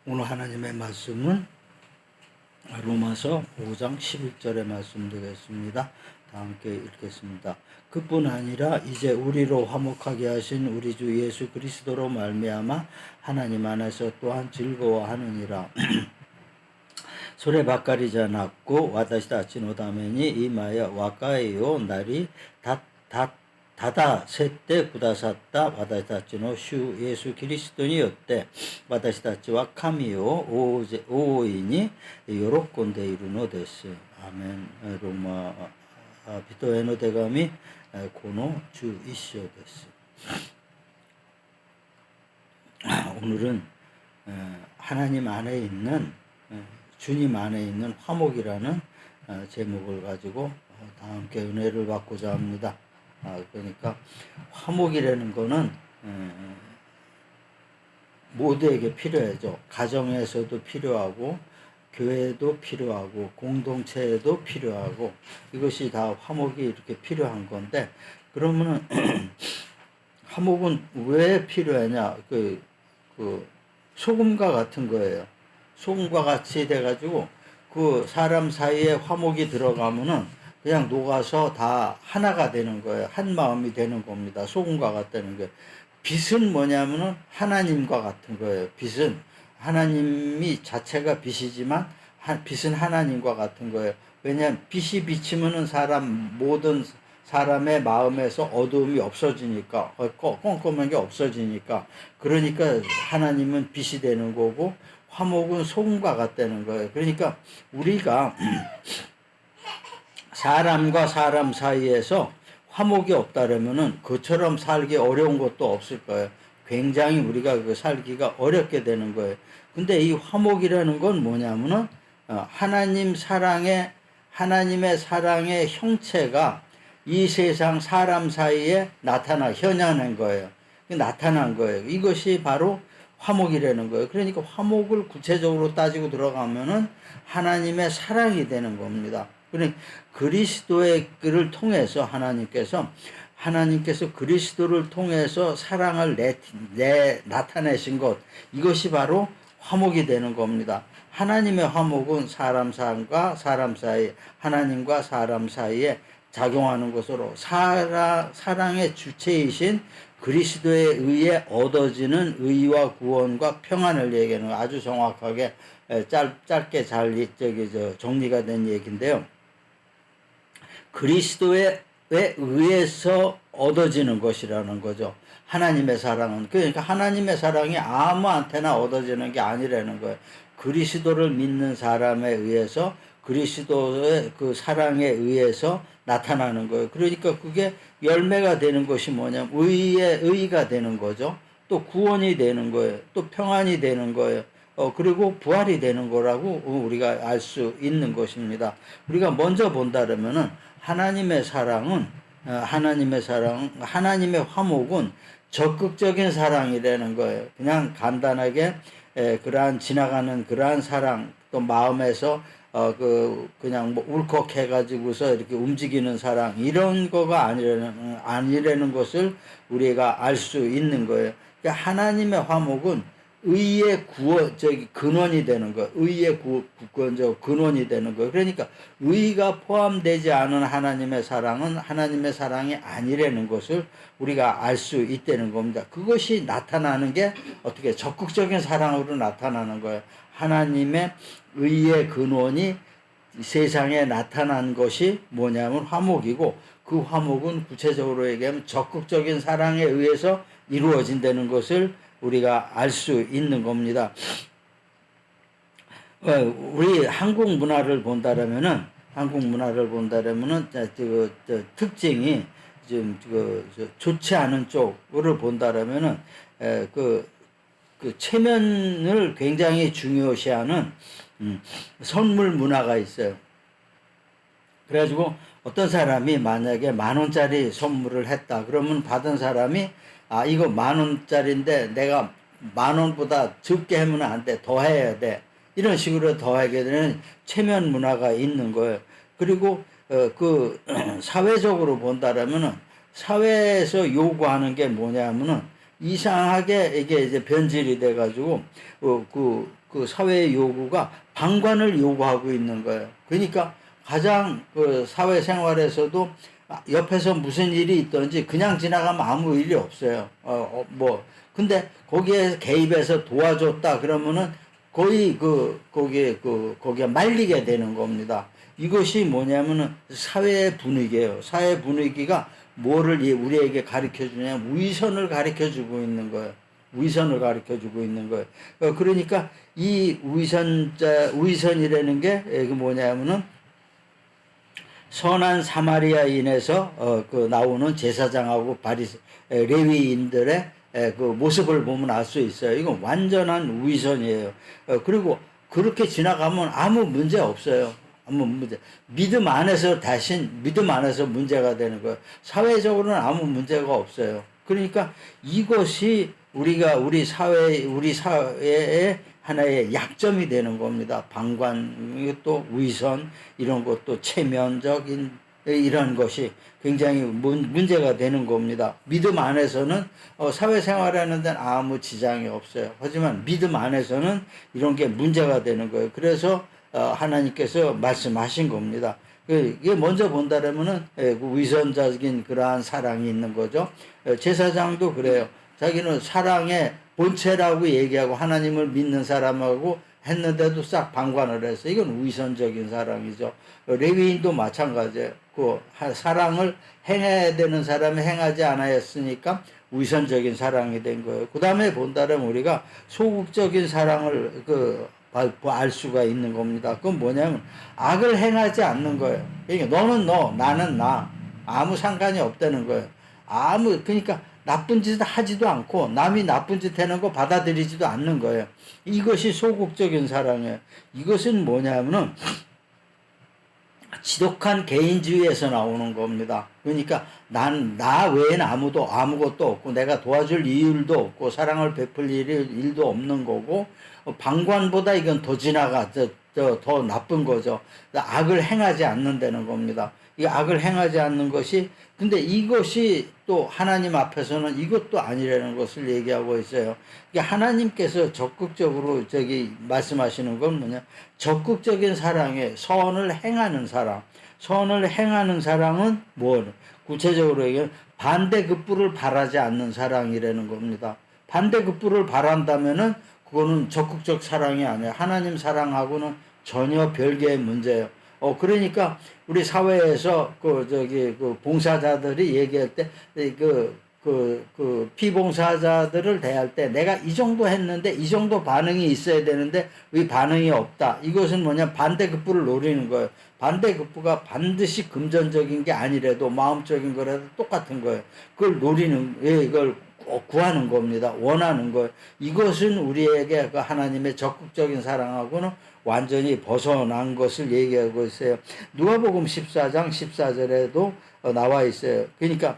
오늘 하나님의 말씀은 로마서 5장 11절의 말씀 되겠습니다. 다 함께 읽겠습니다. 그뿐 아니라 이제 우리로 화목하게 하신 우리 주 예수 그리스도로 말미암아 하나님 안에서 또한 즐거워하느니라. そればかりじゃなく私たちのために今や和解をなりただせってくださった私たちの主イエスキリストによって私たちは神を大いに喜んでいるのです。アメン。ローマ人への手紙この11章です。오늘은 하나님 안에 있는 주님 안에 있는 화목이라는 제목을 가지고 다 함께 은혜를 받고자 합니다. 그러니까 화목이라는 거는 모두에게 필요하죠. 가정에서도 필요하고 교회도 필요하고 공동체에도 필요하고 이것이 다 화목이 이렇게 필요한 건데 그러면은 화목은 왜 필요하냐? 그 소금과 같은 거예요. 소금과 같이 돼가지고 그 사람 사이에 화목이 들어가면은 그냥 녹아서 다 하나가 되는 거예요. 한 마음이 되는 겁니다. 소금과 같다는 게. 빛은 뭐냐면은 하나님과 같은 거예요. 빛은 하나님이 자체가 빛이지만 빛은 하나님과 같은 거예요. 왜냐하면 빛이 비치면은 모든 사람의 마음에서 어두움이 없어지니까 껌껌한 게 없어지니까 그러니까 하나님은 빛이 되는 거고 화목은 소금과 같다는 거예요. 그러니까 우리가 사람과 사람 사이에서 화목이 없다라면은 그처럼 살기 어려운 것도 없을 거예요. 굉장히 우리가 살기가 어렵게 되는 거예요. 근데 이 화목이라는 건 뭐냐면은 하나님의 사랑의 형체가 이 세상 사람 사이에 현현한 거예요. 나타난 거예요. 이것이 바로 화목이라는 거예요. 그러니까 화목을 구체적으로 따지고 들어가면은 하나님의 사랑이 되는 겁니다. 그러니까 그리스도를 통해서 하나님께서 그리스도를 통해서 사랑을 나타내신 것, 이것이 바로 화목이 되는 겁니다. 하나님의 화목은 사람과 사람 사이, 하나님과 사람 사이에 작용하는 것으로 사랑의 주체이신 그리스도에 의해 얻어지는 의와 구원과 평안을 얘기하는 아주 정확하게 짧게 잘 정리가 된 얘기인데요. 그리스도에 의해서 얻어지는 것이라는 거죠. 하나님의 사랑은. 그러니까 하나님의 사랑이 아무한테나 얻어지는 게 아니라는 거예요. 그리스도를 믿는 사람에 의해서 그리스도의 그 사랑에 의해서 나타나는 거예요. 그러니까 그게 열매가 되는 것이 뭐냐면 의가 되는 거죠. 또 구원이 되는 거예요. 또 평안이 되는 거예요. 그리고 부활이 되는 거라고 우리가 알 수 있는 것입니다. 우리가 먼저 본다면은 하나님의 화목은 적극적인 사랑이라는 거예요. 그냥 간단하게 지나가는 그러한 사랑, 또 마음에서 그냥 울컥해가지고서 이렇게 움직이는 사랑, 이런 거가 아니라는 것을 우리가 알 수 있는 거예요. 그러니까 하나님의 화목은 의의 근원이 되는 거예요. 의의 근원이 되는 거예요. 그러니까 의가 포함되지 않은 하나님의 사랑은 하나님의 사랑이 아니라는 것을 우리가 알 수 있다는 겁니다. 그것이 나타나는 게 어떻게 적극적인 사랑으로 나타나는 거예요. 하나님의 의의 근원이 세상에 나타난 것이 뭐냐면 화목이고, 그 화목은 구체적으로 얘기하면 적극적인 사랑에 의해서 이루어진다는 것을 우리가 알 수 있는 겁니다. 우리 한국 문화를 본다라면은 특징이 좀 좋지 않은 쪽을 본다라면은 그 체면을 굉장히 중요시하는 선물 문화가 있어요. 그래가지고 어떤 사람이 만약에 10,000원짜리 선물을 했다 그러면 받은 사람이 이거 10,000원짜리인데 내가 10,000원보다 적게 하면 안 돼. 더 해야 돼. 이런 식으로 더하게 되는 체면 문화가 있는 거예요. 그리고 사회적으로 본다라면은 사회에서 요구하는 게 뭐냐면은 이상하게 이게 이제 변질이 돼가지고 그 사회의 요구가 방관을 요구하고 있는 거예요. 그러니까 가장 그 사회생활에서도 옆에서 무슨 일이 있든지 그냥 지나가면 아무 일이 없어요. 근데 거기에 개입해서 도와줬다 그러면은 거의 거기에 말리게 되는 겁니다. 이것이 뭐냐면은 사회의 분위기예요. 사회 분위기가 뭐를 우리에게 가르쳐 주냐면 위선을 가르쳐 주고 있는 거예요. 위선을 가르쳐 주고 있는 거예요. 그러니까 이 위선이라는 게 뭐냐면은 선한 사마리아인에서 그 나오는 제사장하고 레위인들의 그 모습을 보면 알 수 있어요. 이건 완전한 위선이에요. 그리고 그렇게 지나가면 아무 문제 없어요. 아무 문제. 믿음 안에서 믿음 안에서 문제가 되는 거예요. 사회적으로는 아무 문제가 없어요. 그러니까 이것이 우리 사회의 하나의 약점이 되는 겁니다. 방관, 이것도 위선, 이런 것도 체면적인 이런 것이 굉장히 문제가 되는 겁니다. 믿음 안에서는 사회생활 하는 데는 아무 지장이 없어요. 하지만 믿음 안에서는 이런 게 문제가 되는 거예요. 그래서 하나님께서 말씀하신 겁니다. 이게 먼저 본다면은 위선적인 그러한 사랑이 있는 거죠. 제사장도 그래요. 자기는 사랑의 본체라고 얘기하고 하나님을 믿는 사람하고 했는데도 싹 방관을 해서 이건 위선적인 사랑이죠. 레위인도 마찬가지예요. 그 사랑을 행해야 되는 사람이 행하지 않았으니까 위선적인 사랑이 된 거예요. 그 다음에 본다면 우리가 소극적인 사랑을 알 수가 있는 겁니다. 그건 뭐냐면 악을 행하지 않는 거예요. 그러니까 너는 너, 나는 나. 아무 상관이 없다는 거예요. 그러니까 나쁜 짓을 하지도 않고 남이 나쁜 짓 하는 거 받아들이지도 않는 거예요. 이것이 소극적인 사랑이에요. 이것은 뭐냐면은 지독한 개인주의에서 나오는 겁니다. 그러니까 나 외에는 아무것도 없고 내가 도와줄 이유도 없고 사랑을 베풀 일도 없는 거고 방관보다 이건 더 더 나쁜 거죠. 악을 행하지 않는다는 겁니다. 이 악을 행하지 않는 것이 근데 이것이 또 하나님 앞에서는 이것도 아니라는 것을 얘기하고 있어요. 하나님께서 적극적으로 말씀하시는 건 뭐냐? 적극적인 사랑에 선을 행하는 사랑. 선을 행하는 사랑은 뭐 구체적으로 얘기하면 반대급부를 바라지 않는 사랑이라는 겁니다. 반대급부를 바란다면은 그거는 적극적 사랑이 아니에요. 하나님 사랑하고는 전혀 별개의 문제예요. 그러니까 우리 사회에서 봉사자들이 얘기할 때 피봉사자들을 대할 때 내가 이 정도 했는데 이 정도 반응이 있어야 되는데 왜 반응이 없다. 이것은 뭐냐 반대급부를 노리는 거예요. 반대급부가 반드시 금전적인 게 아니라도 마음적인 거라도 똑같은 거예요. 그걸 이걸 구하는 겁니다. 원하는 거예요. 이것은 우리에게 그 하나님의 적극적인 사랑하고는 완전히 벗어난 것을 얘기하고 있어요. 누가복음 14장 14절에도 나와 있어요. 그러니까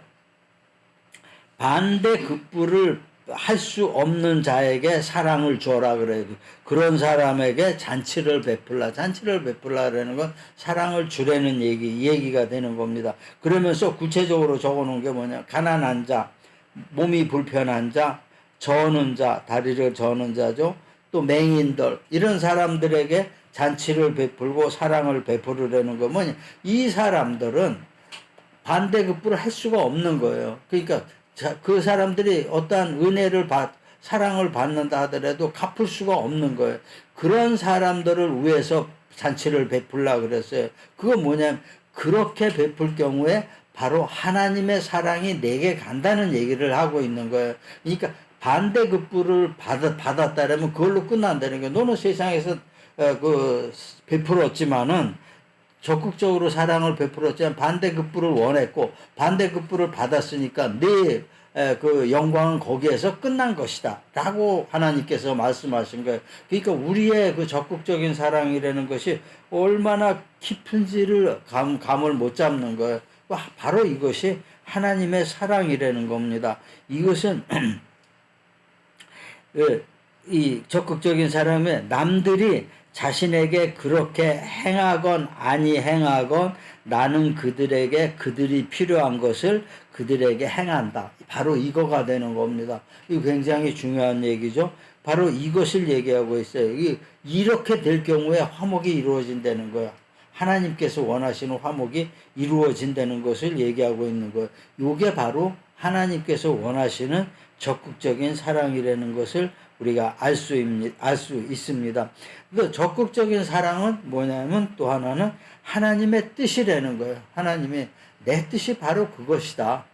반대급부를 할 수 없는 자에게 사랑을 줘라 그래요. 그런 사람에게 잔치를 베풀라라는 건 사랑을 주라는 얘기가 되는 겁니다. 그러면서 구체적으로 적어놓은 게 뭐냐? 가난한 자, 몸이 불편한 자, 저는 자, 다리를 저는 자죠. 또 맹인들 이런 사람들에게 잔치를 베풀고 사랑을 베풀으라는 거 뭐냐? 이 사람들은 반대급부를 할 수가 없는 거예요. 그러니까 그 사람들이 어떠한 사랑을 받는다 하더라도 갚을 수가 없는 거예요. 그런 사람들을 위해서 잔치를 베풀라 그랬어요. 그건 뭐냐면 그렇게 베풀 경우에 바로 하나님의 사랑이 내게 간다는 얘기를 하고 있는 거예요. 그러니까 반대급부를 받았다라면 그걸로 끝난다는 거예요. 너는 세상에서 베풀었지만은 적극적으로 사랑을 베풀었지만 반대급부를 원했고 반대급부를 받았으니까 네 그 영광은 거기에서 끝난 것이다 라고 하나님께서 말씀하신 거예요. 그러니까 우리의 그 적극적인 사랑이라는 것이 얼마나 깊은지를 감을 못 잡는 거예요. 바로 이것이 하나님의 사랑이라는 겁니다. 이것은 이 적극적인 사람은 남들이 자신에게 그렇게 행하건 아니 행하건 나는 그들이 필요한 것을 그들에게 행한다. 바로 이거가 되는 겁니다. 이거 굉장히 중요한 얘기죠. 바로 이것을 얘기하고 있어요. 이렇게 될 경우에 화목이 이루어진다는 거야. 하나님께서 원하시는 화목이 이루어진다는 것을 얘기하고 있는 거예요. 이게 바로 하나님께서 원하시는 적극적인 사랑이라는 것을 우리가 알 수 있습니다. 그 적극적인 사랑은 뭐냐면 또 하나는 하나님의 뜻이라는 거예요. 하나님의 내 뜻이 바로 그것이다.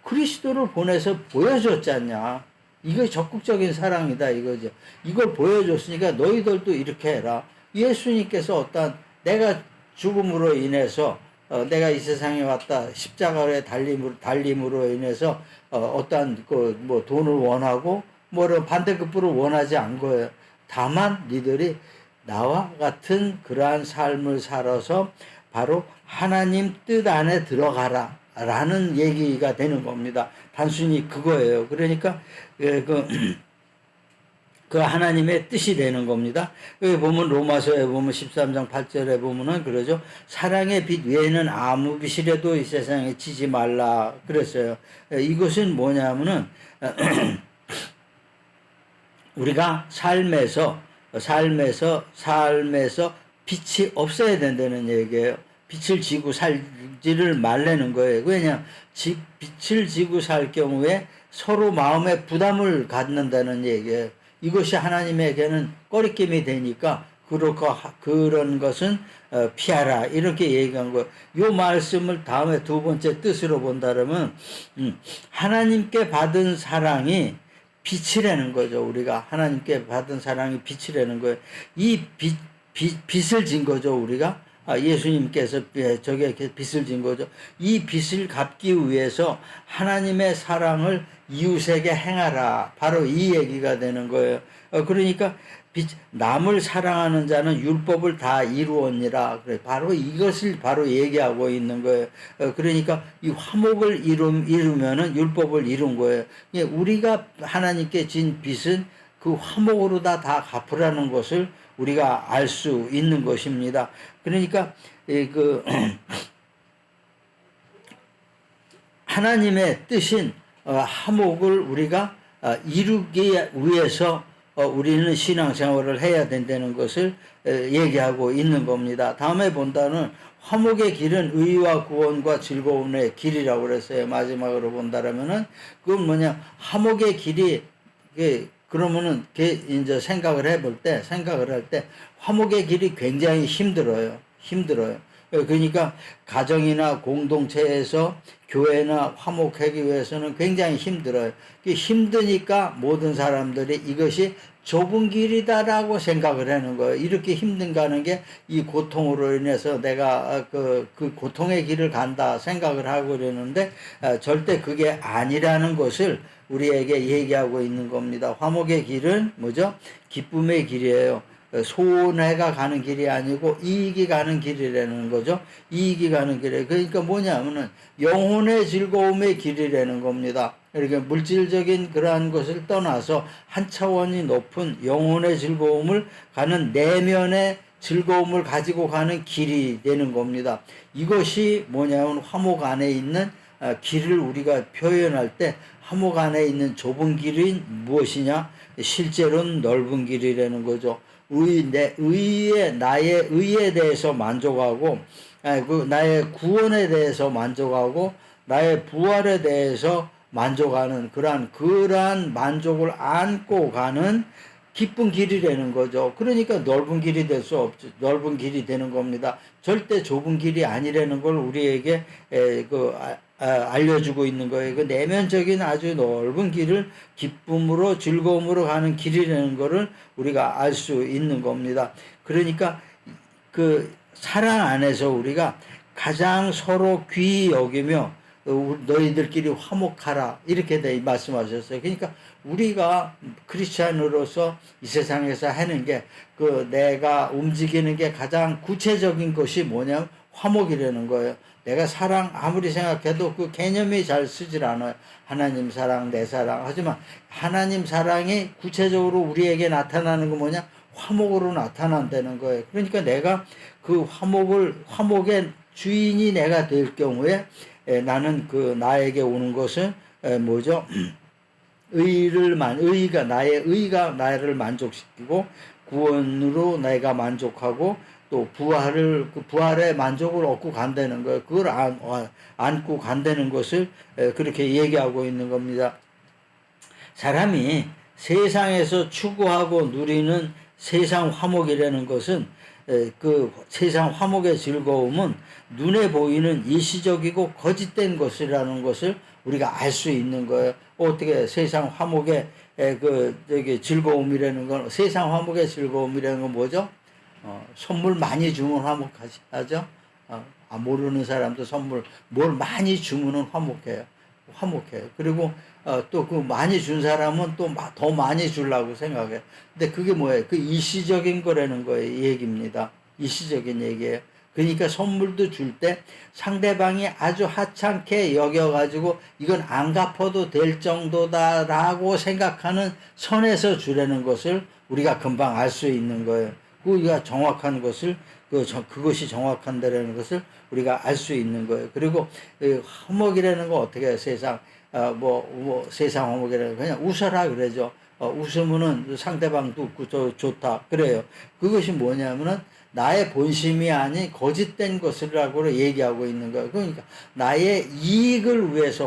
그리스도를 보내서 보여줬지 않냐. 이게 적극적인 사랑이다 이거죠. 이걸 보여줬으니까 너희들도 이렇게 해라. 예수님께서 어떤 내가 죽음으로 인해서 내가 이 세상에 왔다 십자가의 달림으로 인해서 어떠한 뭐 돈을 원하고 뭐를 반대급부를 원하지 않은 거예요. 다만 니들이 나와 같은 그러한 삶을 살아서 바로 하나님 뜻 안에 들어가라 라는 얘기가 되는 겁니다. 단순히 그거예요. 그러니까 그 하나님의 뜻이 되는 겁니다. 여기 보면 로마서에 보면 13장 8절에 보면은 그러죠. 사랑의 빛 외에는 아무 빛이라도 이 세상에 지지 말라 그랬어요. 이것은 뭐냐면은 우리가 삶에서 빛이 없어야 된다는 얘기예요. 빛을 지고 살지를 말라는 거예요. 왜냐? 빛을 지고 살 경우에 서로 마음에 부담을 갖는다는 얘기예요. 이것이 하나님에게는 꺼리낌이 되니까 그런 것은 피하라 이렇게 얘기한 거예요. 이 말씀을 다음에 두 번째 뜻으로 본다면 하나님께 받은 사랑이 빛이라는 거죠. 우리가 하나님께 받은 사랑이 빛이라는 거예요. 이 빛을 진 거죠. 우리가 예수님께서 저게 빛을 진 거죠. 이 빛을 갚기 위해서 하나님의 사랑을 이웃에게 행하라. 바로 이 얘기가 되는 거예요. 그러니까 남을 사랑하는 자는 율법을 다 이루었니라. 그래. 바로 이것을 바로 얘기하고 있는 거예요. 그러니까 이 화목을 이루면은 율법을 이룬 거예요. 우리가 하나님께 진 빚은 그 화목으로 다 갚으라는 것을 우리가 알 수 있는 것입니다. 그러니까 하나님의 뜻인 화목을 우리가 이루기 위해서 우리는 신앙생활을 해야 된다는 것을 얘기하고 있는 겁니다. 다음에 본다는 화목의 길은 의와 구원과 즐거움의 길이라고 그랬어요. 마지막으로 본다라면은 그건 뭐냐? 화목의 길이 그러면은 이제 생각을 할 때 화목의 길이 굉장히 힘들어요. 그러니까 가정이나 공동체에서 교회나 화목하기 위해서는 굉장히 힘들어요. 힘드니까 모든 사람들이 이것이 좁은 길이다라고 생각을 하는 거예요. 이렇게 힘든가 하는 게 이 고통으로 인해서 내가 그 고통의 길을 간다 생각을 하고 그러는데 절대 그게 아니라는 것을 우리에게 얘기하고 있는 겁니다. 화목의 길은 뭐죠? 기쁨의 길이에요. 손해가 가는 길이 아니고 이익이 가는 길이라는 거죠. 이익이 가는 길이에요. 그러니까 뭐냐면은 영혼의 즐거움의 길이라는 겁니다. 이렇게 물질적인 그러한 것을 떠나서 한 차원이 높은 영혼의 즐거움을 가는 내면의 즐거움을 가지고 가는 길이 되는 겁니다. 이것이 뭐냐면 화목 안에 있는 길을 우리가 표현할 때 화목 안에 있는 좁은 길이 무엇이냐? 실제로는 넓은 길이라는 거죠. 나의 의에 대해서 만족하고, 나의 구원에 대해서 만족하고, 나의 부활에 대해서 만족하는 그러한 만족을 안고 가는 기쁜 길이라는 거죠. 그러니까 넓은 길이 될 수 없죠. 넓은 길이 되는 겁니다. 절대 좁은 길이 아니라는 걸 우리에게 알려주고 있는 거예요. 그 내면적인 아주 넓은 길을 기쁨으로 즐거움으로 가는 길이라는 것을 우리가 알 수 있는 겁니다. 그러니까 그 사랑 안에서 우리가 가장 서로 귀히 여기며 너희들끼리 화목하라 이렇게 말씀하셨어요. 그러니까 우리가 크리스찬으로서 이 세상에서 하는 게 내가 움직이는 게 가장 구체적인 것이 뭐냐면 화목이라는 거예요. 내가 사랑 아무리 생각해도 그 개념이 잘 쓰질 않아요. 하나님 사랑, 내 사랑. 하지만 하나님 사랑이 구체적으로 우리에게 나타나는 건 뭐냐? 화목으로 나타난다는 거예요. 그러니까 내가 그 화목의 주인이 내가 될 경우에 나는 그 나에게 오는 것은 뭐죠? 나의 의가 나를 만족시키고 구원으로 내가 만족하고 또 부활의 만족을 얻고 간다는 거예요. 그걸 안고 간다는 것을 그렇게 얘기하고 있는 겁니다. 사람이 세상에서 추구하고 누리는 세상 화목이라는 것은 그 세상 화목의 즐거움은 눈에 보이는 일시적이고 거짓된 것이라는 것을 우리가 알 수 있는 거예요. 어떻게 세상 화목의 즐거움이라는 건, 세상 화목의 즐거움이라는 건 뭐죠? 선물 많이 주면 화목하죠? 모르는 사람도 뭘 많이 주면은 화목해요. 그리고 또 그 많이 준 사람은 또 더 많이 주려고 생각해요. 근데 그게 뭐예요? 그 일시적인 거라는 거예요. 얘기입니다. 일시적인 얘기예요. 그러니까 선물도 줄 때 상대방이 아주 하찮게 여겨가지고 이건 안 갚아도 될 정도다라고 생각하는 선에서 주라는 것을 우리가 금방 알 수 있는 거예요. 우리가 정확한 것을 그것이 정확한다라는 것을 우리가 알 수 있는 거예요. 그리고 화목이라는 거 어떻게 해요? 세상 화목이라는 거 그냥 웃어라 그러죠. 웃으면은 상대방도 웃고 좋다 그래요. 그것이 뭐냐면은 나의 본심이 아닌 거짓된 것이라고 얘기하고 있는 거예요. 그러니까 나의 이익을 위해서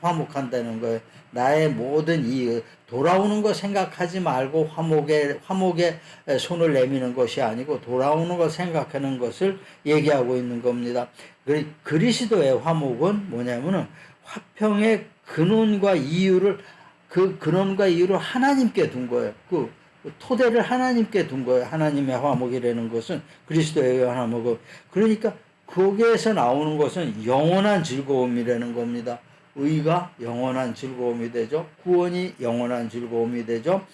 화목한다는 거예요. 나의 모든 이익, 돌아오는 거 생각하지 말고 화목에 손을 내미는 것이 아니고 돌아오는 거 생각하는 것을 얘기하고 있는 겁니다. 그리스도의 화목은 뭐냐면은 화평의 근원과 이유를 하나님께 둔 거예요. 그 토대를 하나님께 둔 거예요. 하나님의 화목이라는 것은 그리스도의 화목은. 그러니까 거기에서 나오는 것은 영원한 즐거움이라는 겁니다. 의가 영원한 즐거움이 되죠. 구원이 영원한 즐거움이 되죠.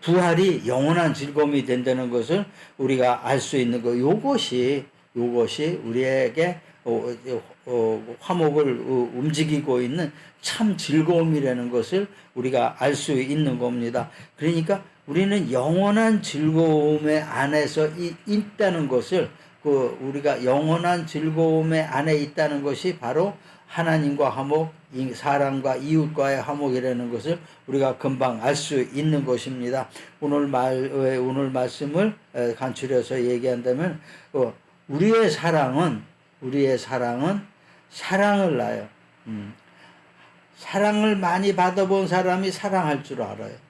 부활이 영원한 즐거움이 된다는 것을 우리가 알 수 있는 거. 요것이 우리에게 화목을 움직이고 있는 참 즐거움이라는 것을 우리가 알 수 있는 겁니다. 그러니까 우리는 영원한 즐거움의 안에서 있다는 것을 우리가 영원한 즐거움의 안에 있다는 것이 바로 하나님과 화목, 사람과 이웃과의 화목이라는 것을 우리가 금방 알 수 있는 것입니다. 오늘 말씀을 간추려서 얘기한다면 우리의 사랑은 사랑을 낳아요. 사랑을 많이 받아본 사람이 사랑할 줄 알아요.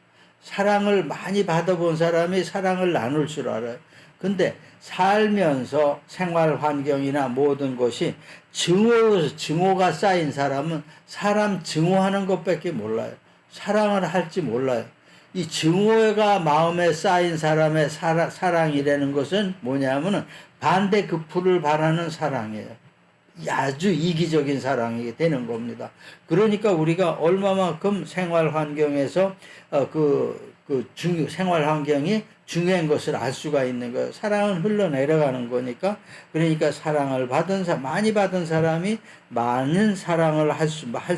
사랑을 많이 받아본 사람이 사랑을 나눌 줄 알아요. 근데 살면서 생활 환경이나 모든 것이 증오가 쌓인 사람은 사람 증오하는 것밖에 몰라요. 사랑을 할지 몰라요. 이 증오가 마음에 쌓인 사람의 사랑이라는 것은 뭐냐면은 반대급부를 바라는 사랑이에요. 아주 이기적인 사랑이 되는 겁니다. 그러니까 우리가 얼마만큼 생활 환경에서 생활 환경이 중요한 것을 알 수가 있는 거예요. 사랑은 흘러내려가는 거니까. 그러니까 사랑을 많이 받은 사람이 많은 사랑을 할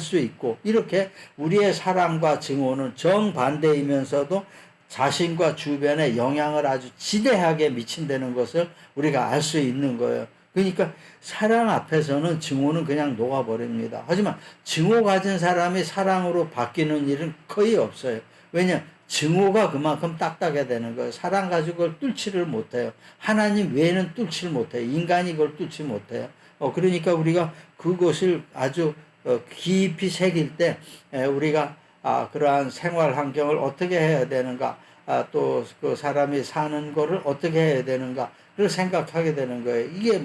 수 있고, 이렇게 우리의 사랑과 증오는 정반대이면서도 자신과 주변에 영향을 아주 지대하게 미친다는 것을 우리가 알 수 있는 거예요. 그러니까 사랑 앞에서는 증오는 그냥 녹아버립니다. 하지만 증오 가진 사람이 사랑으로 바뀌는 일은 거의 없어요. 왜냐? 증오가 그만큼 딱딱해야 되는 거예요. 사랑 가지고 그걸 뚫지를 못해요. 하나님 외에는 뚫지를 못해요. 인간이 그걸 뚫지 못해요. 그러니까 우리가 그것을 아주 깊이 새길 때 우리가 그러한 생활 환경을 어떻게 해야 되는가, 또 그 사람이 사는 거를 어떻게 해야 되는가, 를 생각하게 되는 거예요. 이게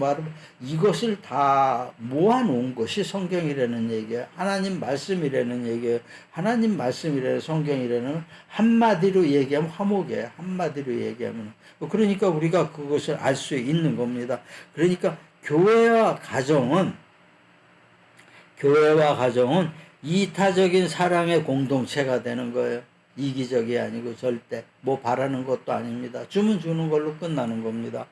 이것을 다 모아놓은 것이 성경이라는 얘기예요. 하나님 말씀이라는 얘기예요. 하나님 말씀이라는 성경이라는 한마디로 얘기하면 화목이에요. 한마디로 얘기하면. 그러니까 우리가 그것을 알 수 있는 겁니다. 그러니까 교회와 가정은 이타적인 사랑의 공동체가 되는 거예요. 이기적이 아니고 절대 뭐 바라는 것도 아닙니다. 주면 주는 걸로 끝나는 겁니다.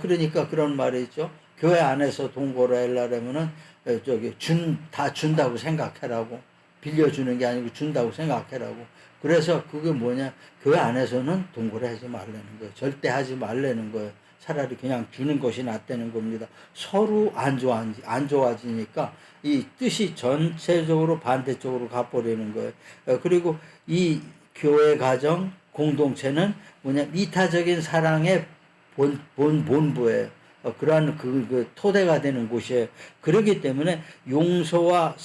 그러니까 그런 말이 있죠. 교회 안에서 동거를 하려면은 다 준다고 생각해라고. 빌려주는 게 아니고 준다고 생각해라고. 그래서 그게 뭐냐, 교회 안에서는 동거를 하지 말라는 거예요. 절대 하지 말라는 거예요. 차라리 그냥 주는 것이 낫다는 겁니다. 서로 안 좋아지니까 이 뜻이 전체적으로 반대쪽으로 가버리는 거예요. 그리고 이 교회 가정 공동체는 뭐냐, 이타적인 사랑의 본부예요. 그러한 그 토대가 되는 곳이에요. 그렇기 때문에 용서와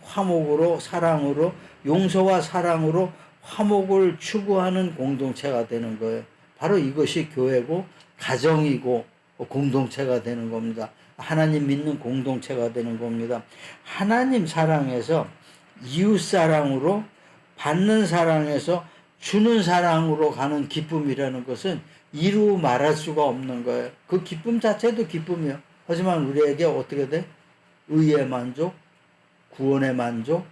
화목으로, 사랑으로, 용서와 사랑으로 화목을 추구하는 공동체가 되는 거예요. 바로 이것이 교회고 가정이고 공동체가 되는 겁니다. 하나님 믿는 공동체가 되는 겁니다. 하나님 사랑에서 이웃 사랑으로, 받는 사랑에서 주는 사랑으로 가는 기쁨이라는 것은 이루 말할 수가 없는 거예요. 그 기쁨 자체도 기쁨이요. 하지만 우리에게 어떻게 돼? 의의 만족, 구원의 만족,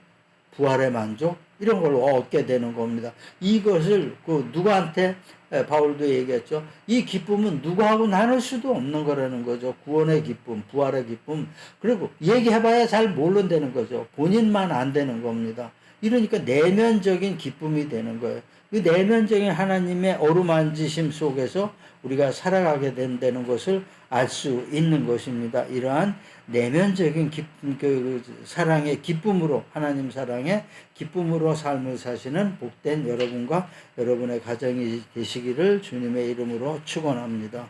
부활의 만족, 이런 걸 얻게 되는 겁니다. 이것을 누구한테, 바울도 얘기했죠. 이 기쁨은 누구하고 나눌 수도 없는 거라는 거죠. 구원의 기쁨, 부활의 기쁨. 그리고 얘기해봐야 잘 모른다는 거죠. 본인만 안 되는 겁니다. 이러니까 내면적인 기쁨이 되는 거예요. 그 내면적인 하나님의 어루만지심 속에서 우리가 살아가게 된다는 것을 알 수 있는 것입니다. 이러한 내면적인 사랑의 기쁨으로, 하나님 사랑의 기쁨으로 삶을 사시는 복된 여러분과 여러분의 가정이 되시기를 주님의 이름으로 축원합니다.